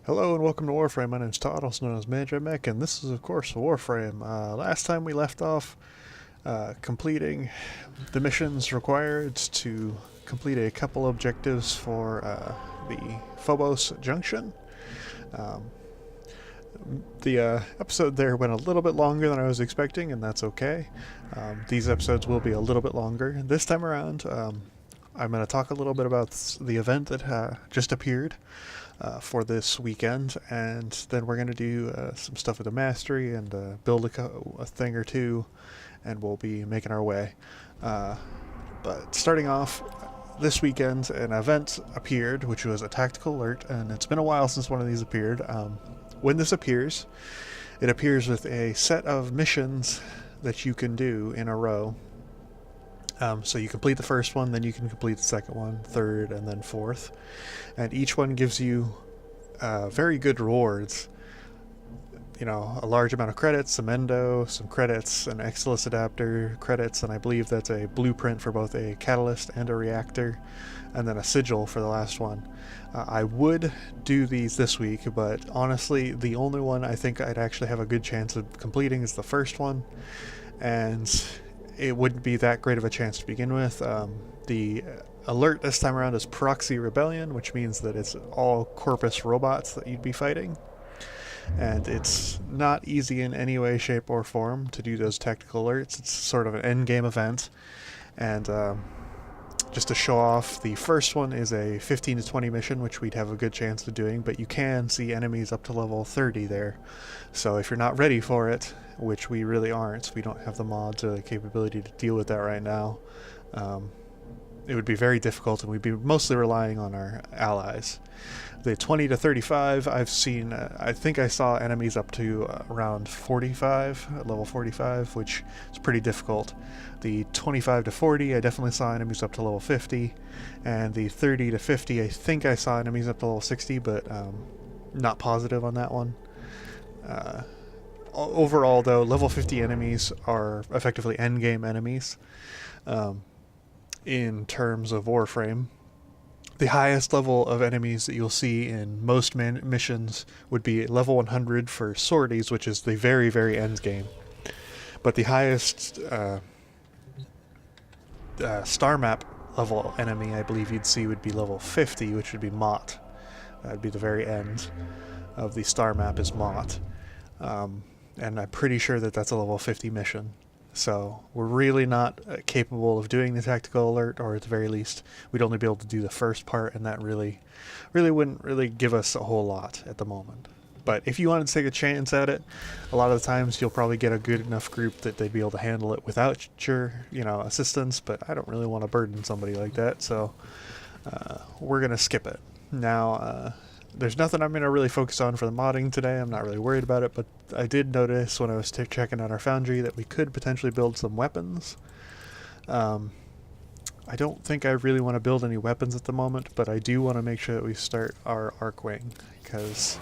Hello and welcome to Warframe. My name's Todd, also known as Mech, and this is of course Warframe. Last time we left off completing the missions required to complete a couple objectives for the Phobos Junction. The episode there went a little bit longer than I was expecting, and that's okay. These episodes will be a little bit longer. This time around, I'm going to talk a little bit about the event that just appeared for this weekend, and then we're going to do some stuff with the mastery and build a thing or two, and we'll be making our way. But starting off, this weekend an event appeared, which was a tactical alert, and it's been a while since one of these appeared. When this appears, it appears with a set of missions that you can do in a row. So you complete the first one, then you can complete the second one, third, and then fourth. And each one gives you very good rewards. You know, a large amount of credits, some endo, some credits, an Exilus adapter, credits, and I believe that's a blueprint for both a catalyst and a reactor, and then a sigil for the last one. I would do these this week, but honestly, the only one I think I'd actually have a good chance of completing is the first one, and it wouldn't be that great of a chance to begin with. The alert this time around is Proxy Rebellion, which means that it's all Corpus robots that you'd be fighting. And it's not easy in any way, shape, or form to do those tactical alerts. It's sort of an endgame event. And just to show off, the first one is a 15 to 20 mission, which we'd have a good chance of doing, but you can see enemies up to level 30 there. So if you're not ready for it, which we really aren't, we don't have the mods or the capability to deal with that right now, it would be very difficult, and we'd be mostly relying on our allies. The 20 to 35, I've seen, I think I saw enemies up to around 45, level 45, which is pretty difficult. The 25 to 40, I definitely saw enemies up to level 50, and the 30 to 50, I think I saw enemies up to level 60, but not positive on that one. Overall, though, level 50 enemies are effectively endgame enemies in terms of Warframe. The highest level of enemies that you'll see in most missions would be level 100 for sorties, which is the very, very end game. But the highest star map level enemy I believe you'd see would be level 50, which would be Mott. That would be the very end of the star map is Mott. And I'm pretty sure that that's a level 50 mission. So we're really not capable of doing the tactical alert, or at the very least, we'd only be able to do the first part, and that really wouldn't really give us a whole lot at the moment. But if you wanted to take a chance at it, a lot of the times you'll probably get a good enough group that they'd be able to handle it without your, assistance. But I don't really want to burden somebody like that, so we're gonna skip it now. There's nothing I'm going to really focus on for the modding today. I'm not really worried about it, but I did notice when I was checking out our foundry that we could potentially build some weapons. I don't think I really want to build any weapons at the moment, but I do want to make sure that we start our Arcwing, because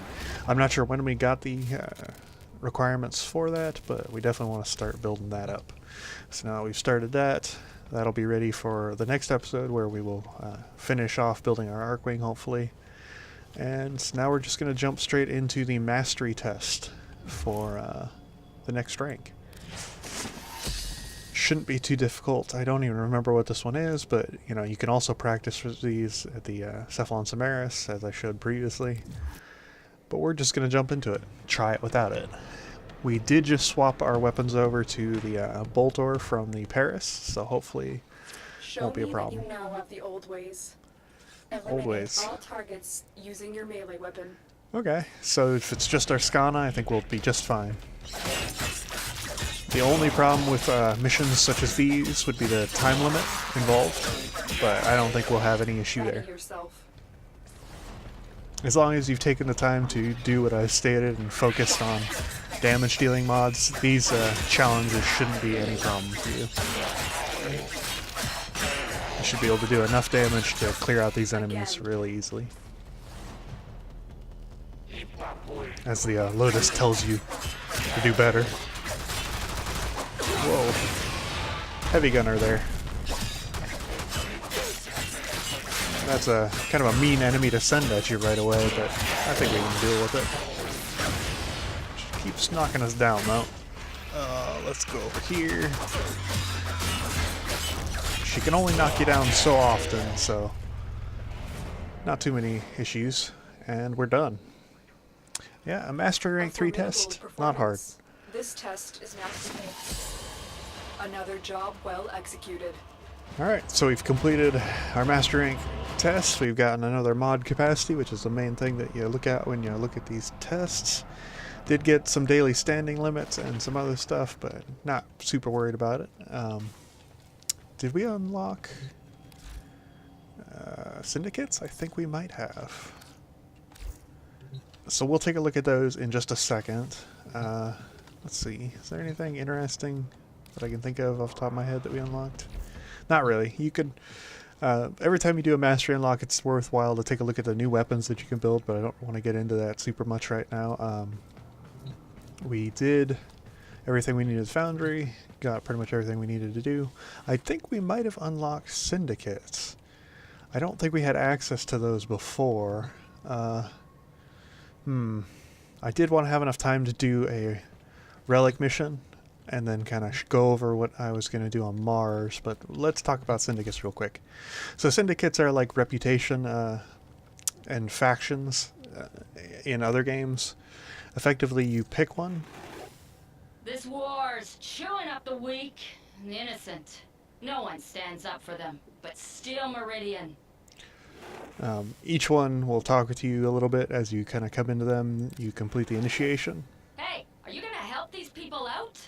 I'm not sure when we got the requirements for that, but we definitely want to start building that up. So now we've started that. That'll be ready for the next episode, where we will finish off building our Arcwing, hopefully. And now we're just going to jump straight into the mastery test for the next rank. Shouldn't be too difficult. I don't even remember what this one is, but you can also practice for these at the Cephalon Samaris, as I showed previously. But we're just going to jump into it, try it without it. We did just swap our weapons over to the Boltor from the Paris, so hopefully it won't be a problem. Show me that you know of the old ways. Old ways. All targets using your melee weapon. Okay, so if it's just our Skana, I think we'll be just fine. The only problem with missions such as these would be the time limit involved, but I don't think we'll have any issue there. As long as you've taken the time to do what I stated and focused on damage dealing mods, these challenges shouldn't be any problem for you. You should be able to do enough damage to clear out these enemies really easily. As the Lotus tells you to do better. Whoa. Heavy gunner there. That's a kind of a mean enemy to send at you right away, but I think we can deal with it. She keeps knocking us down though. Let's go over here. She can only knock you down so often, so not too many issues, and we're done. Yeah, a Mastery Rank 3 test, not hard. This test is now complete. Another job well executed. Alright, so we've completed our Master Rank test. We've gotten another mod capacity, which is the main thing that you look at when you look at these tests. Did get some daily standing limits and some other stuff, but not super worried about it. Did we unlock syndicates? I think we might have. So we'll take a look at those in just a second. Let's see, is there anything interesting that I can think of off the top of my head that we unlocked? Not really. You could, every time you do a mastery unlock, it's worthwhile to take a look at the new weapons that you can build, but I don't want to get into that super much right now. We did everything we needed at Foundry, got pretty much everything we needed to do. I think we might have unlocked syndicates. I don't think we had access to those before. I did want to have enough time to do a relic mission and then kind of go over what I was going to do on Mars, but let's talk about syndicates real quick. So syndicates are like reputation and factions in other games. Effectively, you pick one. This war's chewing up the weak and the innocent. No one stands up for them, but Steel Meridian. Each one will talk with you a little bit as you kind of come into them. You complete the initiation. Hey, are you gonna help these people out?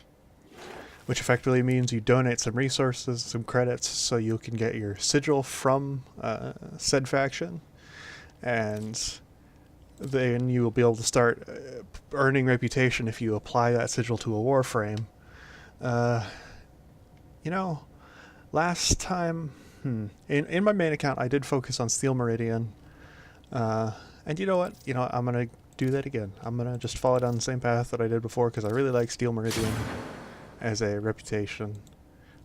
Which effectively means you donate some resources, some credits, so you can get your sigil from said faction. And then you will be able to start earning reputation if you apply that sigil to a Warframe. You know, last time, in my main account, I did focus on Steel Meridian. And you know what? I'm going to do that again. I'm going to just follow down the same path that I did before because I really like Steel Meridian as a reputation.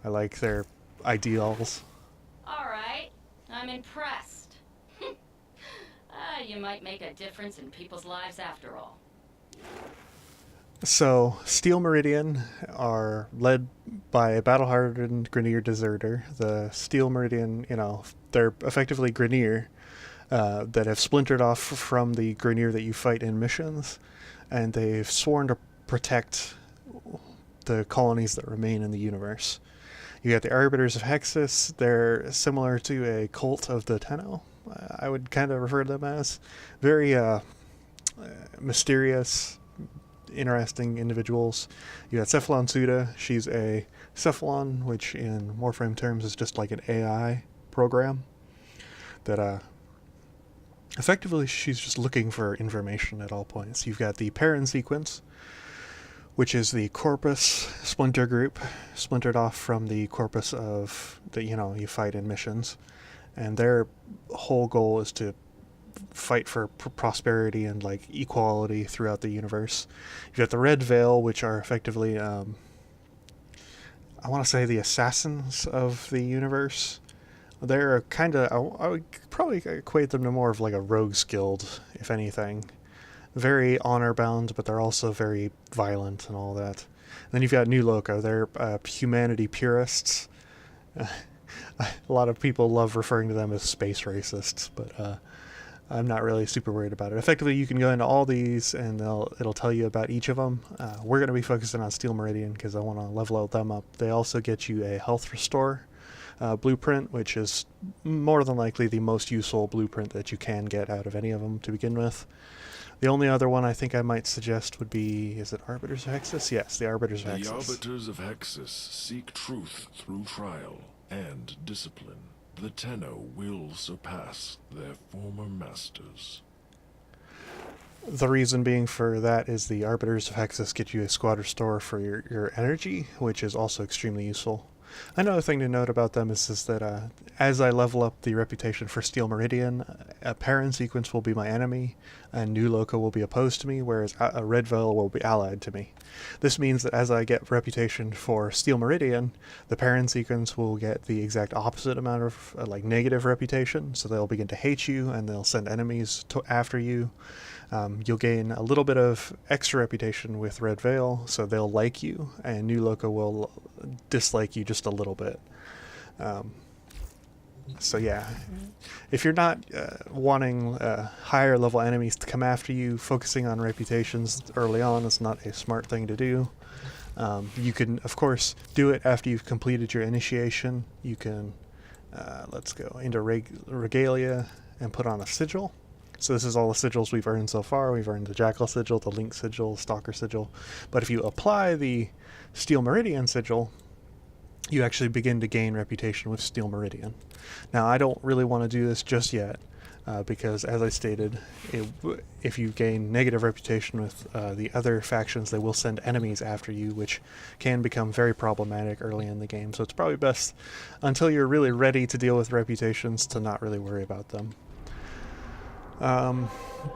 I like their ideals. Alright, I'm impressed. You might make a difference in people's lives after all. So, Steel Meridian are led by a battle-hardened Grineer deserter. The Steel Meridian, they're effectively Grineer that have splintered off from the Grineer that you fight in missions, and they've sworn to protect the colonies that remain in the universe. You got the Arbiters of Hexus. They're similar to a cult of the Tenno. I would kind of refer to them as very mysterious, interesting individuals. You got Cephalon Suda. She's a Cephalon, which in Warframe terms is just like an AI program that effectively she's just looking for information at all points. You've got the Perrin sequence, which is the Corpus splinter group, splintered off from the Corpus of that you fight in missions. And their whole goal is to fight for prosperity and like equality throughout the universe. You've got the Red Veil, which are effectively, I want to say the assassins of the universe. They're kind of, I would probably equate them to more of like a rogues guild, if anything. Very honor-bound, but they're also very violent and all that. And then you've got New Loco. They're humanity purists. A lot of people love referring to them as space racists, but I'm not really super worried about it. Effectively, you can go into all these, and it'll tell you about each of them. We're going to be focusing on Steel Meridian because I want to level them up. They also get you a health restore blueprint, which is more than likely the most useful blueprint that you can get out of any of them to begin with. The only other one I think I might suggest would be, is it Arbiters of Hexus? Yes, the Arbiters of Hexus. The Arbiters of Hexus seek truth through trial and discipline. The Tenno will surpass their former masters. The reason being for that is the Arbiters of Hexus get you a squad restore for your energy, which is also extremely useful. Another thing to note about them is that as I level up the reputation for Steel Meridian, a Parent sequence will be my enemy, and New Loco will be opposed to me, whereas a Red Veil will be allied to me. This means that as I get reputation for Steel Meridian, the Parent sequence will get the exact opposite amount of like negative reputation, so they'll begin to hate you and they'll send enemies after you. You'll gain a little bit of extra reputation with Red Veil, so they'll like you, and New Loco will dislike you just a little bit. So yeah, if you're not wanting higher level enemies to come after you, focusing on reputations early on is not a smart thing to do. You can, of course, do it after you've completed your initiation. You can, let's go into Regalia and put on a sigil. So this is all the sigils we've earned so far. We've earned the Jackal sigil, the Link sigil, Stalker sigil. But if you apply the Steel Meridian sigil, you actually begin to gain reputation with Steel Meridian. Now, I don't really want to do this just yet, because, as I stated, if you gain negative reputation with the other factions, they will send enemies after you, which can become very problematic early in the game. So it's probably best, until you're really ready to deal with reputations, to not really worry about them.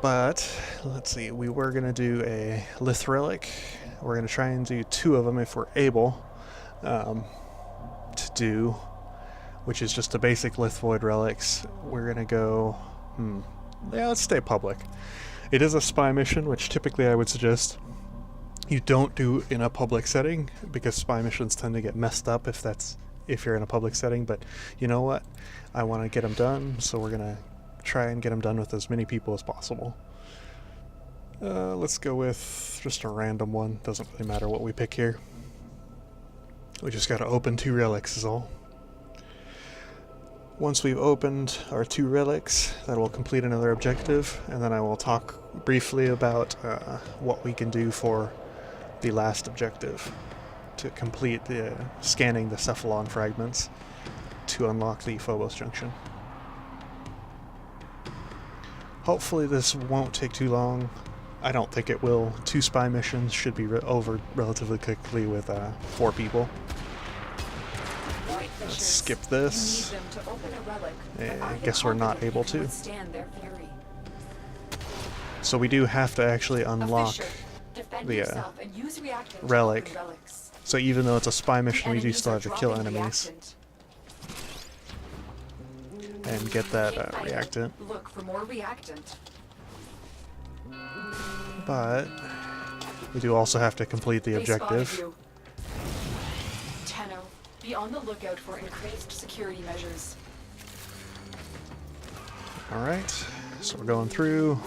But let's see, we were going to do a Lith Relic. We're going to try and do 2 of them if we're able to do, which is just a basic Lith Void Relics. We're going to go, yeah, let's stay public. It is a spy mission, which typically I would suggest you don't do in a public setting, because spy missions tend to get messed up if you're in a public setting. But you know what? I want to get them done, so we're going to try and get them done with as many people as possible. Let's go with just a random one. Doesn't really matter what we pick here. We just got to open 2 relics is all. Once we've opened our 2 relics, that will complete another objective, and then I will talk briefly about what we can do for the last objective to complete the scanning the Cephalon fragments to unlock the Phobos Junction. Hopefully this won't take too long. I don't think it will. 2 spy missions should be over relatively quickly with 4 people. Let's skip this. I guess we're not able to. So we do have to actually unlock the relic. So even though it's a spy mission, we do still have to kill enemies and get that reactant. Look for more reactant. But we do also have to complete the objective. Tenno, be on the lookout for increased security measures. Alright, so we're going through.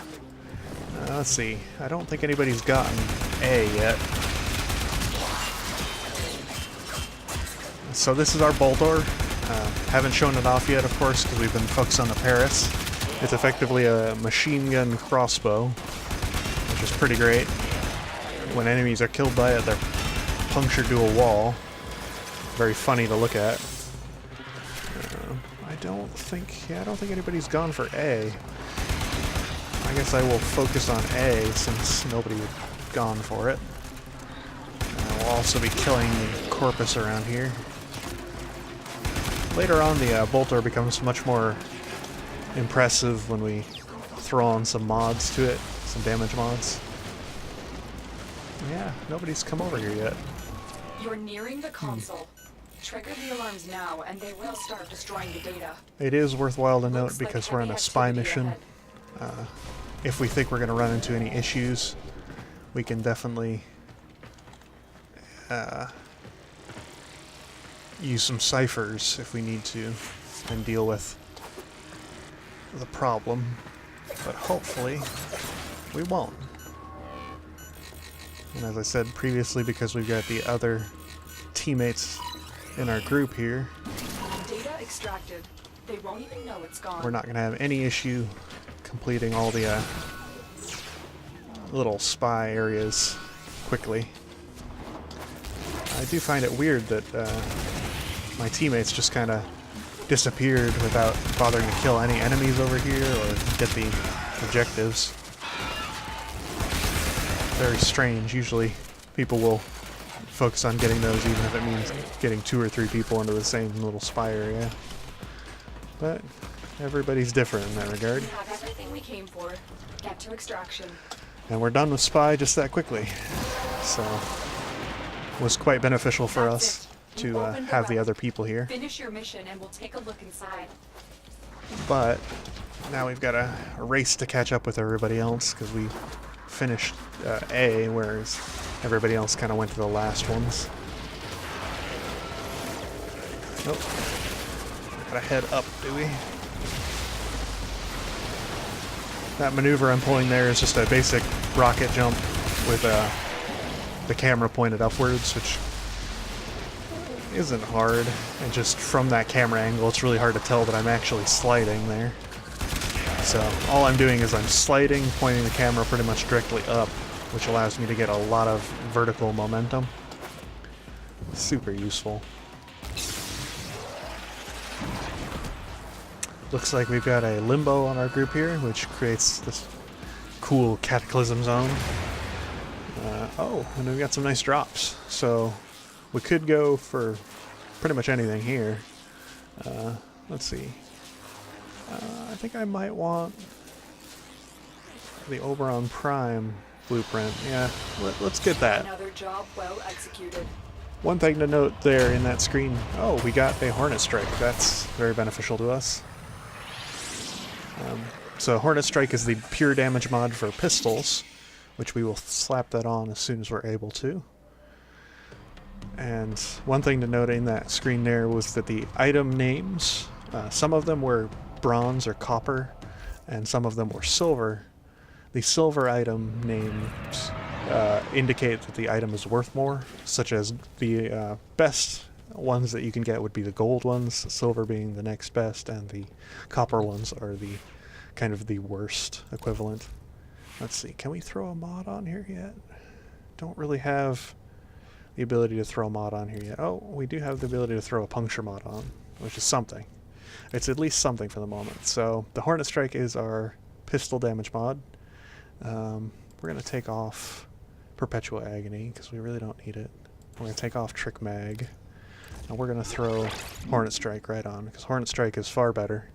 Let's see. I don't think anybody's gotten A yet. So this is our Boldor. Haven't shown it off yet, of course, because we've been focused on the Paris. It's effectively a machine gun crossbow, which is pretty great. When enemies are killed by it, they're punctured to a wall. Very funny to look at. I don't think anybody's gone for A. I guess I will focus on A since nobody's gone for it. We'll also be killing the Corpus around here. Later on, the Boltor becomes much more impressive when we throw on some mods to it, some damage mods. Yeah, nobody's come over here yet. You're nearing the console. Trigger the alarms now, and they will start destroying the data. It is worthwhile to note, because we're on a spy mission. If we think we're going to run into any issues, we can definitely use some ciphers if we need to and deal with the problem, but hopefully we won't. And as I said previously, because we've got the other teammates in our group here, data extracted. They won't even know it's gone. we're not going to have any issue completing all the little spy areas quickly. I do find it weird that my teammates just kind of disappeared without bothering to kill any enemies over here or get the objectives. Very strange. Usually people will focus on getting those, even if it means getting 2 or 3 people into the same little spy area. But everybody's different in that regard. We have everything we came for. Get to extraction. And we're done with spy just that quickly. So it was quite beneficial for us to have the other people here. Finish your mission and we'll take a look inside. But now we've got a race to catch up with everybody else because we finished A, whereas everybody else kind of went to the last ones. Nope. Gotta head up, do we? That maneuver I'm pulling there is just a basic rocket jump with the camera pointed upwards, which isn't hard. And just from that camera angle, it's really hard to tell that I'm actually sliding there. So all I'm doing is I'm sliding, pointing the camera pretty much directly up, which allows me to get a lot of vertical momentum. Super useful. Looks like we've got a limbo on our group here, which creates this cool cataclysm zone. Oh, and we've got some nice drops. So we could go for pretty much anything here. Let's see. I think I might want the Oberon Prime blueprint. Yeah, let's get that. Another job well executed. One thing to note there in that screen, oh, we got a Hornet Strike. That's very beneficial to us. So Hornet Strike is the pure damage mod for pistols, which we will slap that on as soon as we're able to. And one thing to note in that screen there was that the item names, some of them were bronze or copper, and some of them were silver. The silver item names indicate that the item is worth more, such as the best ones that you can get would be the gold ones, silver being the next best, and the copper ones are the kind of the worst equivalent. Let's see, can we throw a mod on here yet? Don't really have the ability to throw a mod on here yet. Oh, we do have the ability to throw a puncture mod on, which is something. It's at least something for the moment. So the Hornet Strike is our pistol damage mod. We're going to take off Perpetual Agony because we really don't need it. We're going to take off Trick Mag. And we're going to throw Hornet Strike right on because Hornet Strike is far better.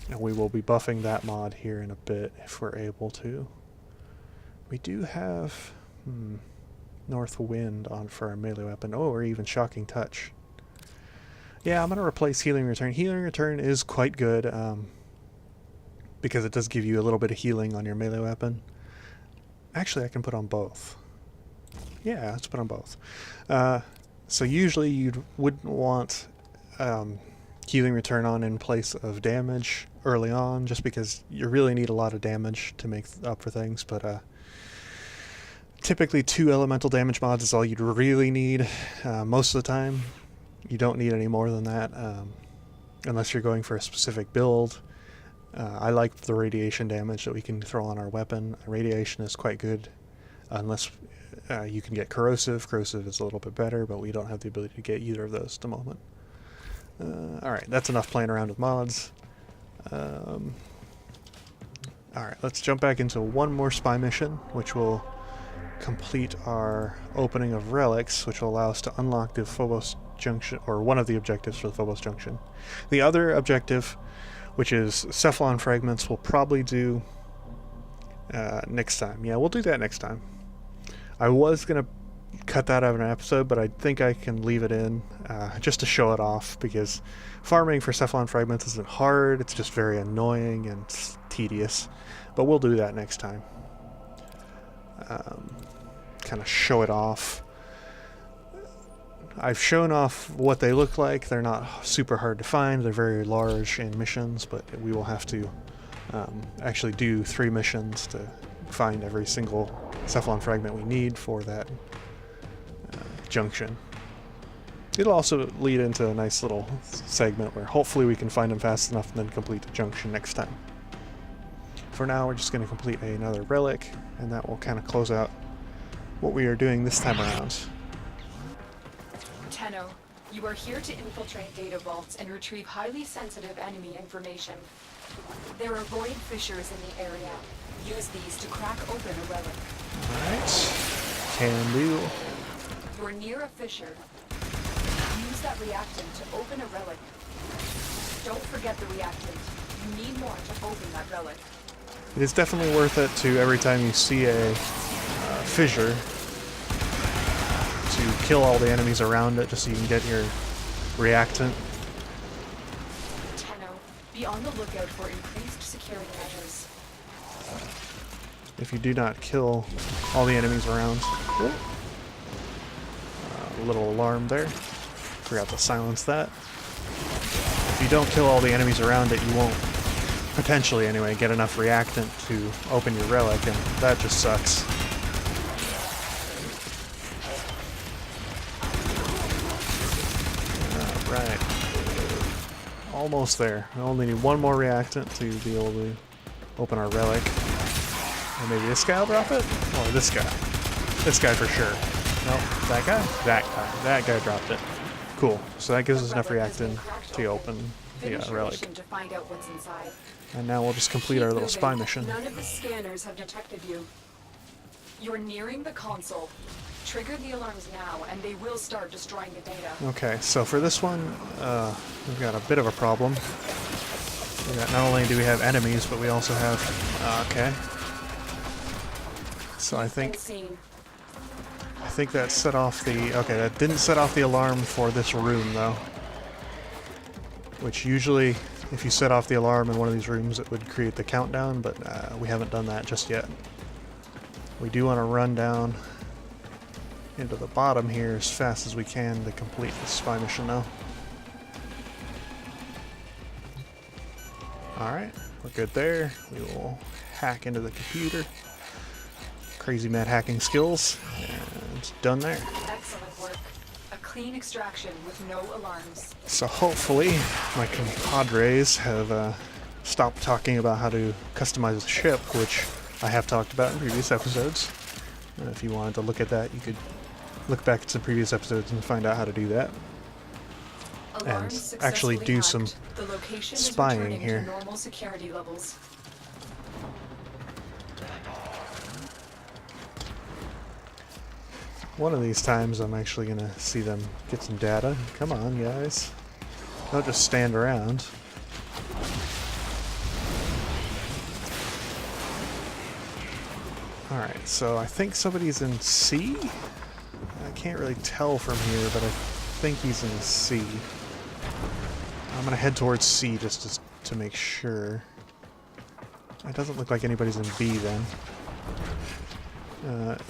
And we will be buffing that mod here in a bit if we're able to. We do have North Wind on for our melee weapon. Oh, or even Shocking Touch. Yeah, I'm going to replace Healing Return. Healing Return is quite good because it does give you a little bit of healing on your melee weapon. Actually, I can put on both. Yeah, let's put on both. So usually you wouldn't want Healing Return on in place of damage early on, just because you really need a lot of damage to make up for things, but typically 2 elemental damage mods is all you'd really need most of the time. You don't need any more than that unless you're going for a specific build. I like the radiation damage that we can throw on our weapon. Radiation is quite good unless you can get corrosive. Corrosive is a little bit better, but we don't have the ability to get either of those at the moment. Alright, that's enough playing around with mods. Alright, let's jump back into one more spy mission, which will complete our opening of relics, which will allow us to unlock the Phobos Junction, or one of the objectives for the Phobos Junction. The other objective, which is Cephalon Fragments, we'll probably do next time. Yeah, we'll do that next time. I was going to cut that out of an episode, but I think I can leave it in just to show it off, because farming for Cephalon Fragments isn't hard, it's just very annoying and tedious, but we'll do that next time. Kind of show it off. I've shown off what they look like. They're not super hard to find, they're very large in missions, but we will have to actually do 3 missions to find every single Cephalon Fragment we need for that junction. It'll also lead into a nice little segment where hopefully we can find them fast enough and then complete the junction next time. For now, we're just going to complete another relic, and that will kind of close out what we are doing this time around. Tenno, you are here to infiltrate data vaults and retrieve highly sensitive enemy information. There are void fissures in the area. Use these to crack open a relic. Alright. Can do. You're near a fissure. Use that reactant to open a relic. Don't forget the reactant. You need more to open that relic. It is definitely worth it to, every time you see a fissure, to kill all the enemies around it just so you can get your reactant. Tenno, be on the lookout for increased security measures. If you do not kill all the enemies around. A little alarm there. Forgot to silence that. If you don't kill all the enemies around it, you won't, potentially anyway, get enough reactant to open your relic, and that just sucks. Alright. Almost there. We only need one more reactant to be able to open our relic. Or maybe this guy will drop it? Or this guy. This guy for sure. Nope. That guy? That guy. That guy dropped it. Cool. So that gives us enough reactant to open the relic. To find out what's inside. And now we'll just complete our little spy mission. None of the scanners have detected you. You're nearing the console. Trigger the alarms now, and they will start destroying the data. Okay, so for this one, we've got a bit of a problem. Not only do we have enemies, but we also have... okay. So I think that set off the... okay, that didn't set off the alarm for this room, though. Which usually, if you set off the alarm in one of these rooms, it would create the countdown, but we haven't done that just yet. We do want to run down into the bottom here as fast as we can to complete the spy mission now. Alright, we're good there. We will hack into the computer. Crazy mad hacking skills, and done there. Excellent work. A clean extraction with no alarms. So hopefully my compadres have stopped talking about how to customize the ship, which I have talked about in previous episodes. If you wanted to look at that, you could look back at some previous episodes and find out how to do that. Alarms And actually do some the location spying is returning here. to normal security levels. One of these times I'm actually going to see them get some data. Come on, guys. Don't just stand around. Alright, so I think somebody's in C? I can't really tell from here, but I think he's in C. I'm going to head towards C just to make sure. It doesn't look like anybody's in B then.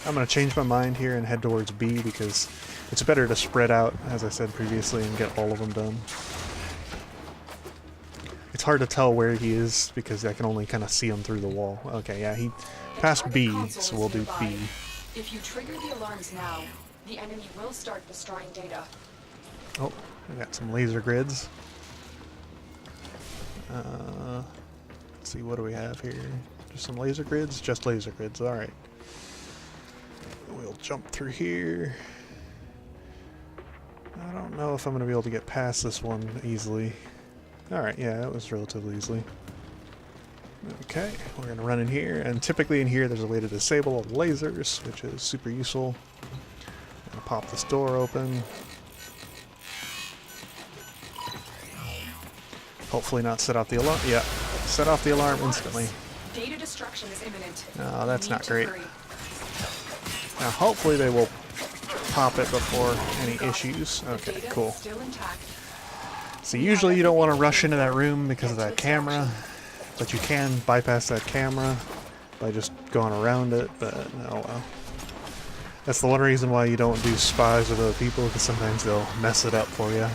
I'm going to change my mind here and head towards B because it's better to spread out, as I said previously, and get all of them done. It's hard to tell where he is because I can only kind of see him through the wall. Okay, yeah, he passed B, so we'll do B. If you trigger the alarms now, the enemy will start destroying data. Oh, we got some laser grids. Let's see, what do we have here? Just some laser grids? Just laser grids, alright. We'll jump through here. I don't know if I'm going to be able to get past this one easily. Alright, yeah, it was relatively easily. Okay, we're going to run in here, and typically in here there's a way to disable lasers, which is super useful. I'm going to pop this door open. Hopefully not set off the alarm. Yeah, set off the alarm instantly. Data destruction is imminent. No, that's not great. Now hopefully they will pop it before any issues. Okay, cool. So usually you don't want to rush into that room because of that camera, but you can bypass that camera by just going around it, but oh well. That's the one reason why you don't do spies with other people, because sometimes they'll mess it up for you.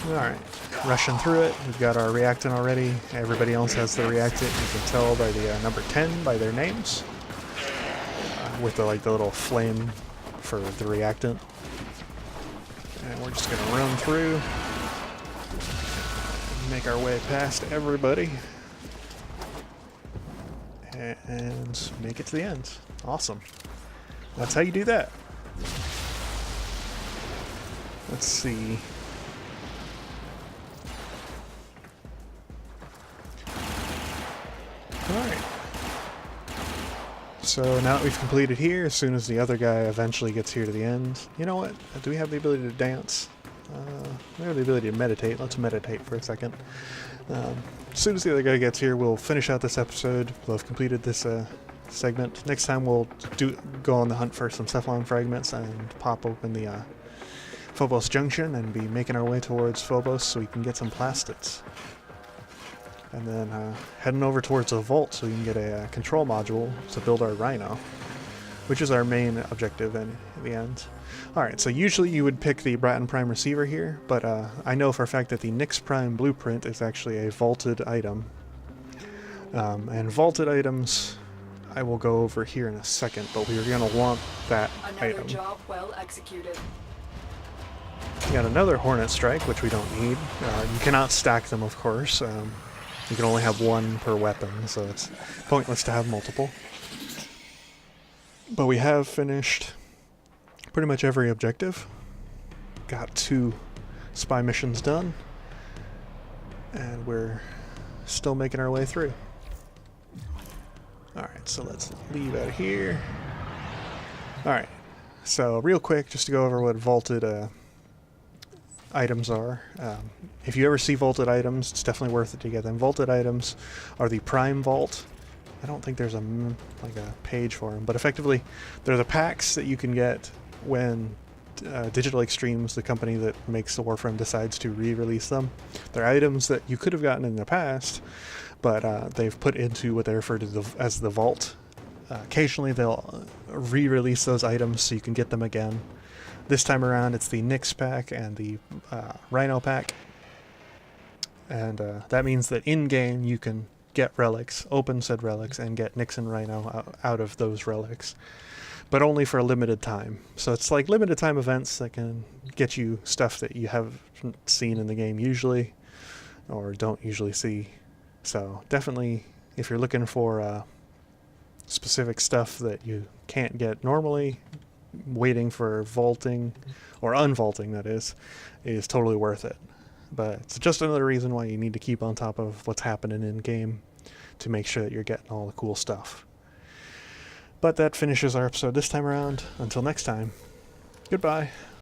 Alright, rushing through it. We've got our reactant already. Everybody else has their reactant. You can tell by the number 10 by their names. With the, like, the little flame for the reactant. And we're just going to run through. Make our way past everybody. And make it to the end. Awesome. That's how you do that. Let's see. Alright. So now that we've completed here, as soon as the other guy eventually gets here to the end, you know what? Do we have the ability to dance? We have the ability to meditate. Let's meditate for a second. As soon as the other guy gets here, we'll finish out this episode. We'll have completed this segment. Next time we'll go on the hunt for some Cephalon fragments and pop open the Phobos Junction and be making our way towards Phobos so we can get some plastids. And then heading over towards a vault so we can get a control module to build our Rhino, which is our main objective in the end. Alright, so usually you would pick the Bratton Prime receiver here, but I know for a fact that the Nyx Prime blueprint is actually a vaulted item. And vaulted items I will go over here in a second, but we're going to want that Another item. job well executed. We got another Hornet Strike, which we don't need. You cannot stack them, of course. You can only have one per weapon, so it's pointless to have multiple. But we have finished pretty much every objective. Got 2 spy missions done. And we're still making our way through. Alright, so let's leave out of here. Alright, so real quick, just to go over what vaulted items are. If you ever see vaulted items, it's definitely worth it to get them. Vaulted items are the Prime Vault. I don't think there's a page for them, but effectively they're the packs that you can get when Digital Extremes, the company that makes the Warframe, decides to re-release them. They're items that you could have gotten in the past, but they've put into what they refer to as the Vault. Occasionally they'll re-release those items so you can get them again. This time around it's the Nyx pack and the Rhino pack. And that means that in-game you can get relics, open said relics, and get Nyx and Rhino out of those relics. But only for a limited time. So it's like limited time events that can get you stuff that you haven't seen in the game usually, or don't usually see. So definitely, if you're looking for specific stuff that you can't get normally, waiting for vaulting, or unvaulting that is totally worth it. But it's just another reason why you need to keep on top of what's happening in game to make sure that you're getting all the cool stuff. But that finishes our episode this time around. Until next time, goodbye.